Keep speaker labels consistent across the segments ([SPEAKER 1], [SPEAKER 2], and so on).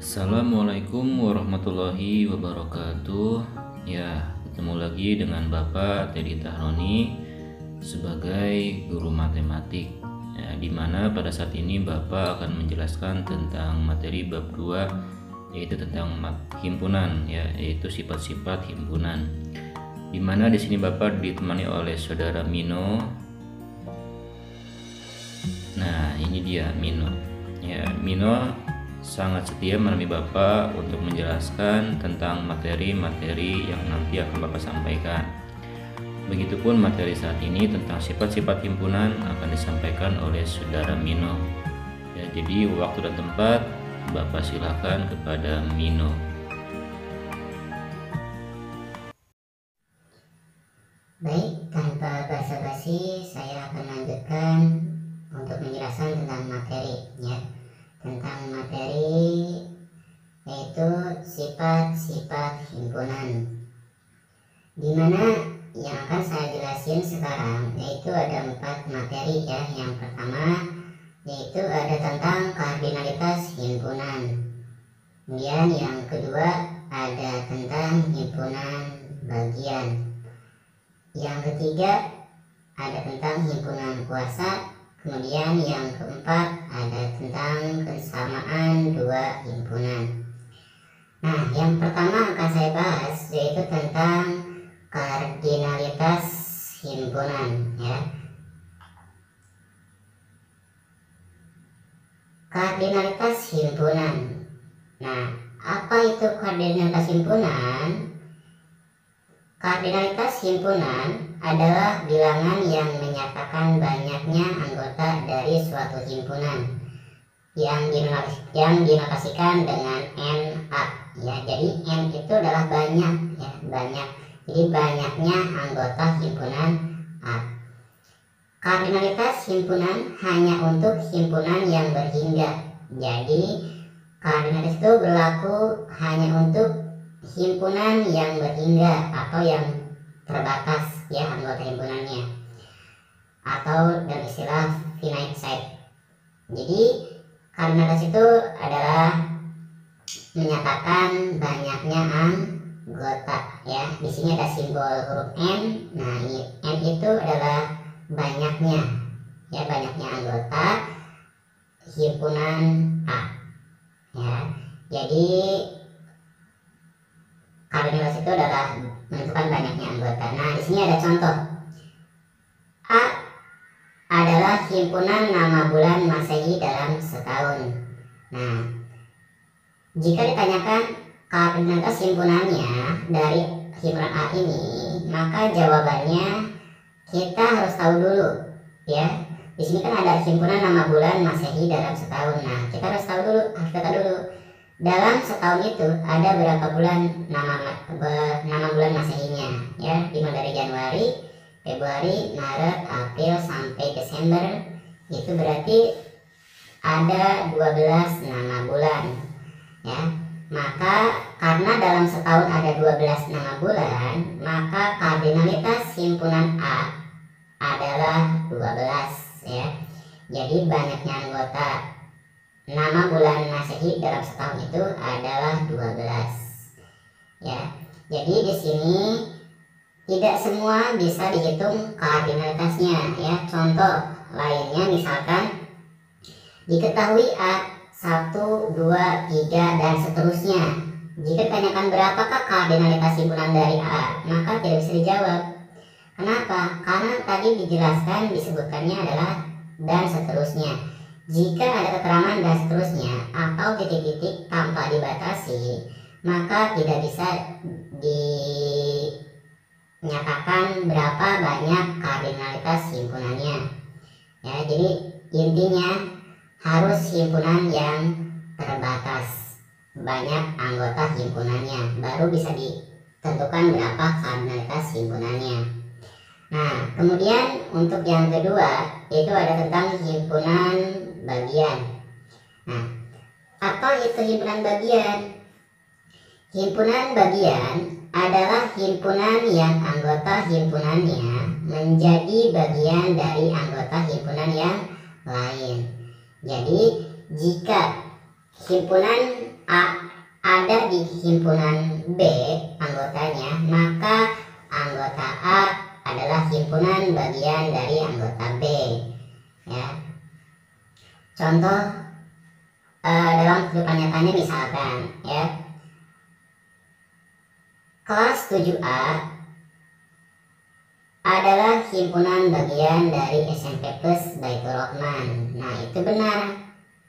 [SPEAKER 1] Assalamualaikum warahmatullahi wabarakatuh. Ya, ketemu lagi dengan Bapak Teddy Tahroni sebagai guru matematik. Ya, di mana pada saat ini Bapak akan menjelaskan tentang materi bab 2, yaitu tentang himpunan, ya, yaitu sifat-sifat himpunan. Di mana di sini Bapak ditemani oleh saudara Mino. Nah, ini dia Mino. Ya, Mino sangat setia menemani Bapak untuk menjelaskan tentang materi-materi yang nanti akan Bapak sampaikan. Begitupun materi saat ini tentang sifat-sifat himpunan akan disampaikan oleh saudara Mino. Ya, jadi waktu dan tempat Bapak silakan kepada Mino.
[SPEAKER 2] Baik, tanpa basa-basi saya akan lanjutkan untuk menjelaskan tentang materi, ya. Tentang materi yaitu sifat-sifat himpunan, dimana yang akan saya jelasin sekarang yaitu ada 4 materi, ya. Yang pertama yaitu ada tentang kardinalitas himpunan, kemudian yang kedua ada tentang himpunan bagian, yang ketiga ada tentang himpunan kuasa, kemudian yang keempat ada tentang kesamaan dua himpunan. Nah, yang pertama akan saya bahas yaitu tentang kardinalitas himpunan, ya. Kardinalitas himpunan. Nah, apa itu kardinalitas himpunan? Kardinalitas himpunan adalah bilangan yang menyatakan banyaknya anggota dari suatu himpunan yang dinotasikan dengan NA, ya. Jadi N itu adalah banyak, ya, banyak. Jadi banyaknya anggota himpunan A. Kardinalitas himpunan hanya untuk himpunan yang berhingga. Jadi kardinalitas itu berlaku hanya untuk himpunan yang berhingga atau yang terbatas, ya, anggota himpunannya, atau dengan istilah finite set. Jadi kardinalitas itu adalah menyatakan banyaknya anggota, ya. Di sini ada simbol huruf N. Nah, ini N itu adalah banyaknya, ya, banyaknya anggota himpunan A, ya. Jadi kardinalitas itu adalah menentukan banyaknya anggota. Nah, di sini ada contoh. A adalah himpunan nama bulan Masehi dalam setahun. Nah, jika ditanyakan kardinalitas himpunannya dari himpunan A ini, maka jawabannya kita harus tahu dulu, ya. Di sini kan ada himpunan nama bulan Masehi dalam setahun. Nah, kita harus tahu dulu, dalam setahun itu ada berapa bulan nama bulan Masehinya, ya. Dimulai dari Januari, Februari, Maret, April sampai Desember. Itu berarti ada 12 nama bulan, ya. Maka karena dalam setahun ada 12 nama bulan, maka kardinalitas himpunan A adalah 12, ya. Jadi banyaknya anggota nama bulan Masehi dalam setahun itu adalah 12, ya. Jadi di sini tidak semua bisa dihitung kardinalitasnya, ya. Contoh lainnya misalkan diketahui A 1, 2, 3 dan seterusnya. Jika ditanyakan berapakah kardinalitas himpunan dari A, maka tidak bisa dijawab. Kenapa? Karena tadi dijelaskan, disebutkannya adalah dan seterusnya. Jika ada keterangan dan seterusnya atau titik-titik tanpa dibatasi, maka tidak bisa dinyatakan berapa banyak kardinalitas himpunannya, ya. Jadi intinya harus himpunan yang terbatas, banyak anggota himpunannya, baru bisa ditentukan berapa kardinalitas himpunannya. Nah, kemudian untuk yang kedua itu ada tentang himpunan bagian. Nah, apa itu himpunan bagian? Himpunan bagian adalah himpunan yang anggota himpunannya menjadi bagian dari anggota himpunan yang lain. Jadi jika himpunan A ada di himpunan B anggotanya, maka anggota A adalah himpunan bagian dari anggota B, ya. Contoh dalam kehidupan nyatanya misalkan, ya, kelas 7A adalah himpunan bagian dari SMP Plus Baitur Rahman. Nah, itu benar.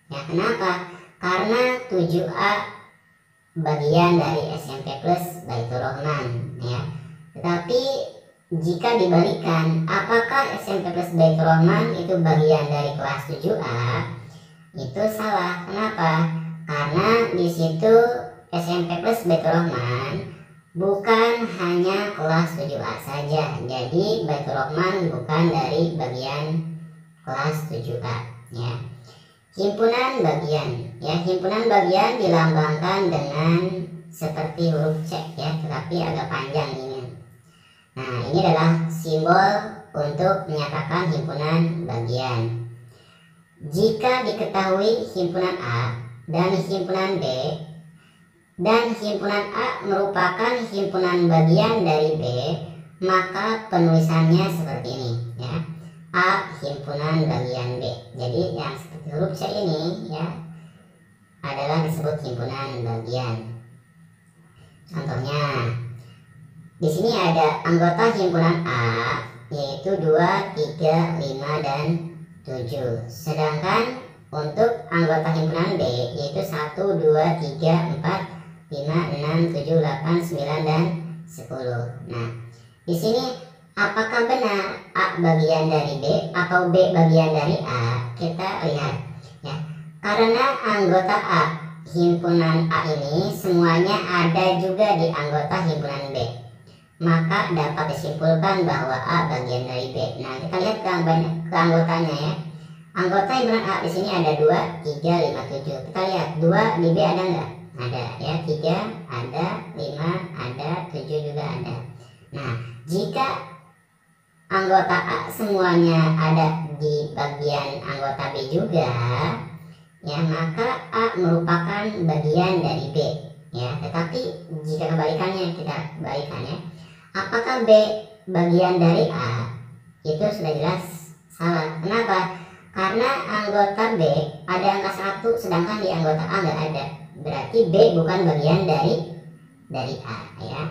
[SPEAKER 2] Ya, kenapa? Karena 7A bagian dari SMP Plus Baitur Rahman, ya. Tetapi jika dibalikan, apakah SMP Plus Baitur Rahman itu bagian dari kelas 7A? Itu salah. Kenapa? Karena di situ SMP Plus Baitur Rahman bukan hanya kelas 7A saja. Jadi Baitur Rahman bukan dari bagian kelas 7A, ya. Himpunan bagian, ya, himpunan bagian dilambangkan dengan seperti huruf C, ya, tetapi agak panjang ini. Nah, ini adalah simbol untuk menyatakan himpunan bagian. Jika diketahui himpunan A dan himpunan B, dan himpunan A merupakan himpunan bagian dari B, maka penulisannya seperti ini, ya. A himpunan bagian B. Jadi yang seperti huruf C ini, ya, adalah disebut himpunan bagian. Contohnya, di sini ada anggota himpunan A yaitu 2, 3, 5, dan 7. Sedangkan untuk anggota himpunan B yaitu 1, 2, 3, 4, 5, 6, 7, 8, 9, dan 10. Nah, di sini apakah benar A bagian dari B atau B bagian dari A? Kita lihat, ya. Karena anggota A himpunan A ini semuanya ada juga di anggota himpunan B, maka dapat disimpulkan bahwa A bagian dari B. Nah, kita lihat ke anggotanya, ya. Anggota himpunan A di sini ada 2, 3, 5, 7. Kita lihat 2 di B ada nggak? Ada, ya. 3 ada, 5 ada, 7 juga ada. Nah, jika anggota A semuanya ada di bagian anggota B juga, ya, maka A merupakan bagian dari B, ya. Tetapi jika kebalikannya, kita balikan, ya. Apakah B bagian dari A? Itu sudah jelas salah. Kenapa? Karena anggota B ada angka 1, sedangkan di anggota A nggak ada. Berarti B bukan bagian dari A, ya.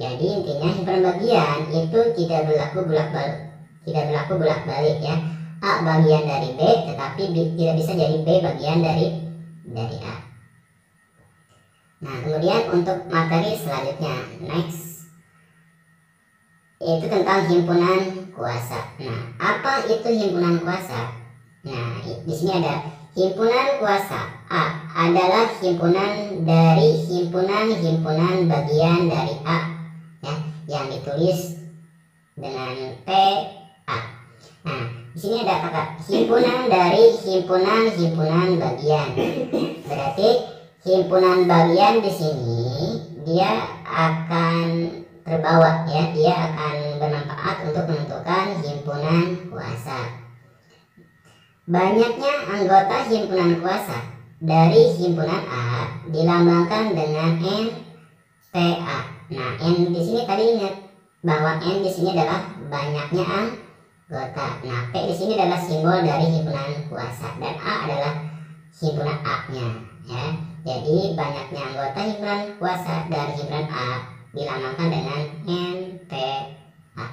[SPEAKER 2] Jadi intinya himpunan bagian itu tidak berlaku bolak-balik, ya. A bagian dari B, tetapi tidak bisa jadi B bagian dari A. Nah, kemudian untuk materi selanjutnya, next, yaitu tentang himpunan kuasa. Nah, apa itu himpunan kuasa? Nah, di sini ada himpunan kuasa A adalah himpunan dari himpunan bagian dari A, ya, yang ditulis dengan PA. Nah, di sini ada kata himpunan dari himpunan bagian. Berarti himpunan bagian di sini dia akan terbawa, ya, dia akan bermanfaat untuk menentukan himpunan kuasa. Banyaknya anggota himpunan kuasa dari himpunan A dilambangkan dengan NPA. Nah, N di sini tadi ingat bahwa N di sini adalah banyaknya anggota. Nah, P di sini adalah simbol dari himpunan kuasa dan A adalah himpunan A-nya, ya. Jadi banyaknya anggota himpunan kuasa dari himpunan A dilambangkan dengan NPA.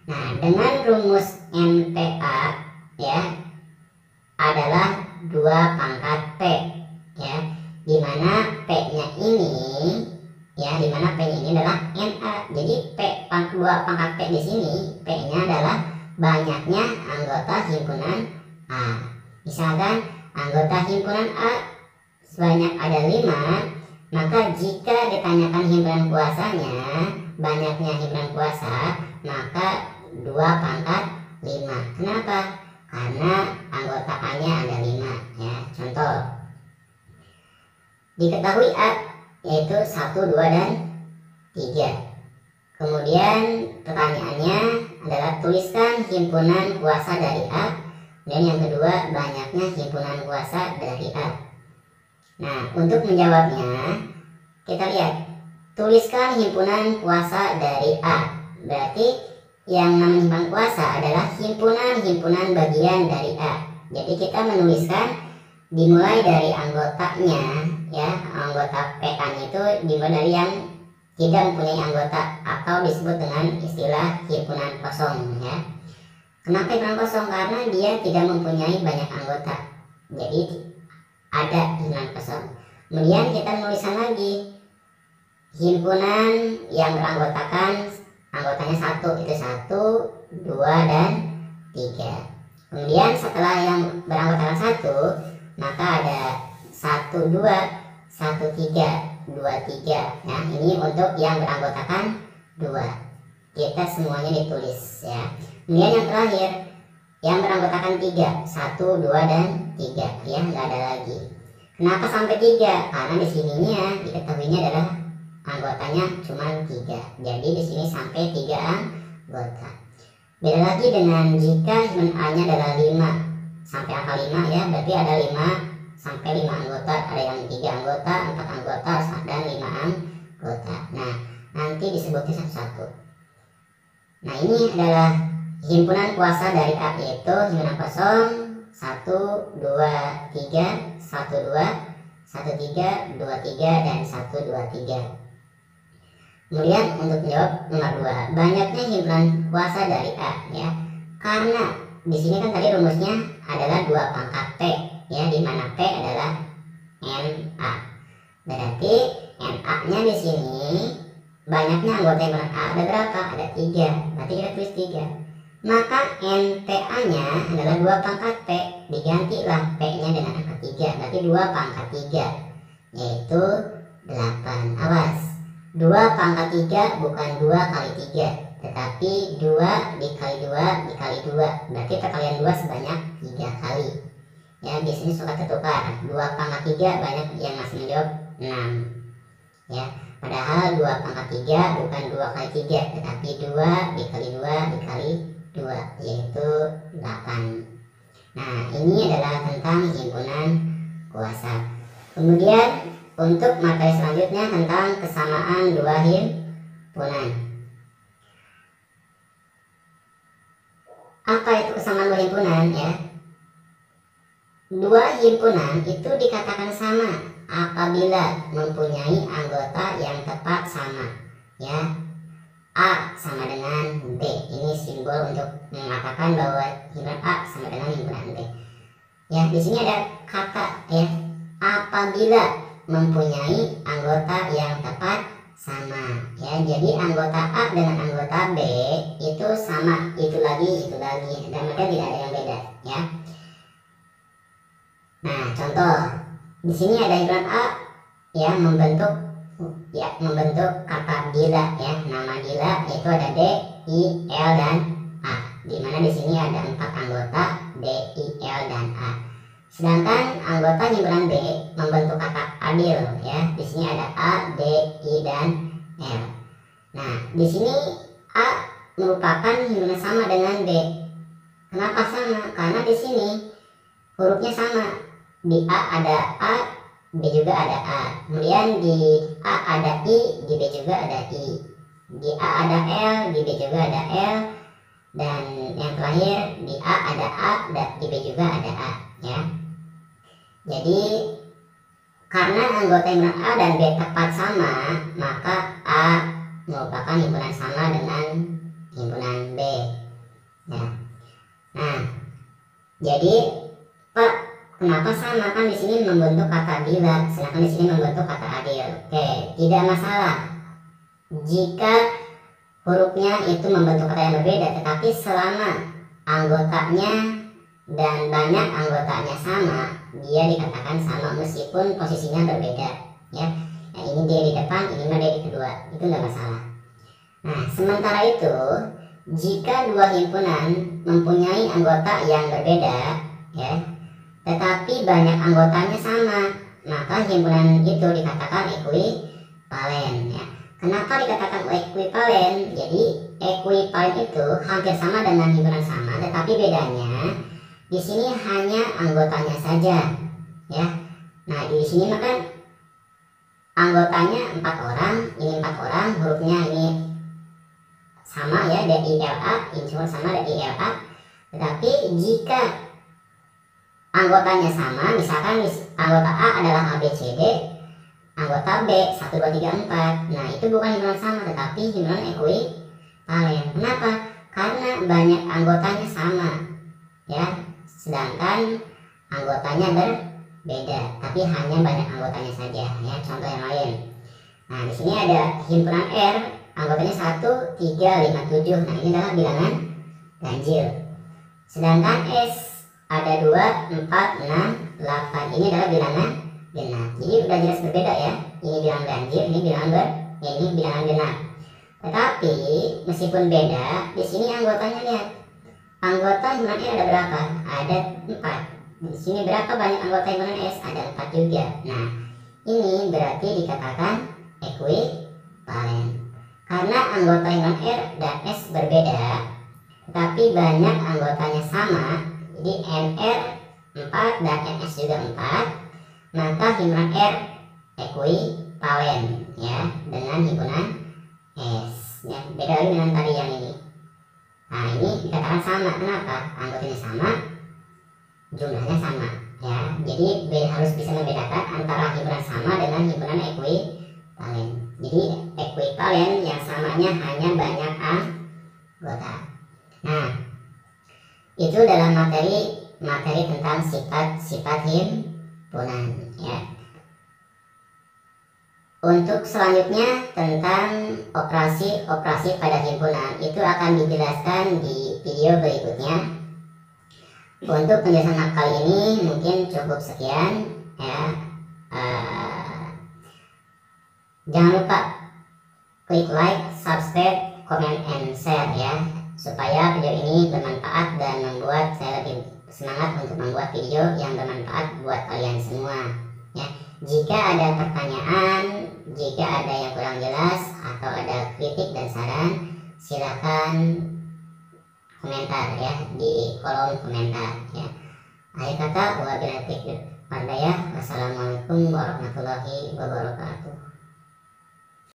[SPEAKER 2] Nah, dengan rumus NPA, ya, adalah 2 pangkat P, ya, dimana P-nya ini, ya, dimana P-nya ini adalah NA. Jadi 2 pangkat P di sini, P-nya adalah banyaknya anggota himpunan A. Misalkan anggota himpunan A sebanyak ada 5, maka jika ditanyakan himpunan kuasanya, banyaknya himpunan kuasa, maka 2 pangkat 5. Kenapa? Karena anggota A-nya ada 5, ya. Contoh, diketahui A yaitu 1, 2, dan 3. Kemudian pertanyaannya adalah tuliskan himpunan kuasa dari A. Dan yang kedua, banyaknya himpunan kuasa dari A. Nah, untuk menjawabnya, kita lihat, tuliskan himpunan kuasa dari A. Berarti yang namanya himpunan kuasa adalah himpunan-himpunan bagian dari A. Jadi kita menuliskan dimulai dari anggotanya, ya, anggota PA-nya itu dimulai dari yang tidak mempunyai anggota atau disebut dengan istilah himpunan kosong, ya. Kenapa himpunan kosong? Karena dia tidak mempunyai banyak anggota. Jadi ada himpunan kosong. Kemudian kita menuliskan lagi himpunan yang beranggotakan anggotanya 1, itu 1, 2, dan 3. Kemudian setelah yang beranggotakan 1, maka ada 1, 2, 1, 3, 2, 3. Nah, ini untuk yang beranggotakan 2. Kita semuanya ditulis, ya. Kemudian yang terakhir yang beranggotakan 3, 1, 2, dan 3, ya, nggak ada lagi. Kenapa sampai 3? Karena di sininya diketahuinya adalah anggotanya cuma 3. Jadi di sini sampai 3 anggota. Beda lagi dengan jika himpunan A-nya adalah 5 sampai angka 5, ya, berarti ada 5 sampai 5 anggota, ada yang 3 anggota, 4 anggota, dan 5 anggota. Nah, nanti disebutnya satu-satu. Nah, ini adalah himpunan kuasa dari A, yaitu himpunan kosong 1, 2, 3, 1, 2, 1, 3, 2, 3, dan 1, 2, 3. Kemudian untuk menjawab nomor 2, banyaknya himpunan kuasa dari A, ya. Karena di sini kan tadi rumusnya adalah 2 pangkat P, ya, di mana P adalah NA. Berarti NA-nya di sini banyaknya anggota himpunan A ada berapa? Ada 3. Berarti kita tulis 3. Maka NTA-nya adalah 2 pangkat P, digantilah P-nya dengan angka 3. Berarti 2 pangkat 3, yaitu 8. Awas, 2 pangkat 3 bukan 2 kali 3, tetapi 2 dikali 2 dikali 2. Berarti perkalian 2 sebanyak 3 kali. Ya, di sini suka tertukar. 2 pangkat 3 banyak yang masih menjawab 6. Ya, padahal 2 pangkat 3 bukan 2 kali 3, tetapi 2 dikali 2 dikali 2, yaitu 8. Nah, ini adalah tentang himpunan kuasa. Kemudian untuk materi selanjutnya tentang kesamaan 2 himpunan. Apa itu kesamaan 2 himpunan, ya? 2 himpunan itu dikatakan sama apabila mempunyai anggota yang tepat sama, ya. A sama dengan B. Ini simbol untuk mengatakan bahwa himpunan A sama dengan himpunan B. Ya, di sini ada kata, ya, apabila mempunyai anggota yang tepat sama, ya. Jadi anggota A dengan anggota B itu sama, itu lagi, dan mereka tidak ada yang beda, ya. Nah, contoh di sini ada himpunan A, ya, membentuk kata Dila, ya, nama Dila, yaitu ada D, I, L, dan A. Dimana di sini ada 4 anggota D, I, L, dan A. Sedangkan anggota himpunan B membentuk kata Adil, ya. Di sini ada A, D, I, dan L. Nah, di sini A merupakan himpunan sama dengan B. Kenapa sama? Karena di sini hurufnya sama. Di A ada A, B juga ada A. Kemudian di A ada I, di B juga ada I. Di A ada L, di B juga ada L. Dan yang terakhir di A ada A, dan di B juga ada A, ya. Jadi karena anggota himpunan A dan B tepat sama, maka A merupakan himpunan sama dengan himpunan B, ya. Nah, jadi Pak, kenapa sama? Kan di sini membentuk kata Dila, sedangkan di sini membentuk kata Adil. Oke, tidak masalah jika hurufnya itu membentuk kata yang berbeda, tetapi selama anggotanya dan banyak anggotanya sama, dia dikatakan sama meskipun posisinya berbeda, ya. Nah, ini dia di depan, ini mah dia di kedua, itu nggak masalah. Nah, sementara itu jika 2 himpunan mempunyai anggota yang berbeda, ya, tetapi banyak anggotanya sama, maka himpunan itu dikatakan ekuivalen, ya. Kenapa dikatakan ekuivalen? Jadi ekuivalen itu hampir sama dengan himpunan sama, tetapi bedanya di sini hanya anggotanya saja, ya. Nah di sini maka anggotanya 4 orang, ini 4 orang, hurufnya ini sama ya, DILA, ini cuma sama DILA. Tetapi jika anggotanya sama, misalkan anggota A adalah ABCD, anggota B 1, 2, 3, 4. Nah itu bukan himpunan sama, tetapi himpunan ekuivalen. Kenapa? Karena banyak anggotanya sama ya, sedangkan anggotanya berbeda, tapi hanya banyak anggotanya saja ya. Contoh yang lain. Nah di sini ada himpunan R, anggotanya 1, 3, 5, 7. Nah ini adalah bilangan ganjil. Sedangkan S ada 2, 4, 6, 8. Ini adalah bilangan genap. Jadi udah jelas berbeda ya. Ini bilangan ganjil, ini bilangan genap. Tetapi meskipun beda, di sini anggotanya lihat. Anggota himpunan R ada berapa? Ada 4. Di sini berapa banyak anggota himpunan S? Ada 4 juga. Nah, ini berarti dikatakan ekuivalen. Karena anggota himpunan R dan S berbeda, tetapi banyak anggotanya sama. Jadi NR 4 dan NS juga 4, maka himpunan R ekuivalen ya dengan himpunan S ya. Beda lagi dengan tadi yang ini. Nah ini dikatakan sama. Kenapa? Anggotanya sama, jumlahnya sama ya. Jadi harus bisa membedakan antara himpunan sama dengan himpunan ekuivalen. Jadi ekuivalen yang samanya hanya banyak anggota. Nah itu dalam materi tentang sifat himpunan ya. Untuk selanjutnya tentang operasi pada himpunan itu akan dijelaskan di video berikutnya. Untuk penjelasan kali ini mungkin cukup sekian ya. Jangan lupa klik like, subscribe, comment, and share ya, supaya video ini bermanfaat dan membuat saya lebih semangat untuk membuat video yang bermanfaat buat kalian semua ya. Jika ada pertanyaan, jika ada yang kurang jelas atau ada kritik dan saran, silakan komentar ya di kolom komentar ya. Akhir kata, wabillahi taufiq wal hidayah. Wassalamualaikum warahmatullahi wabarakatuh.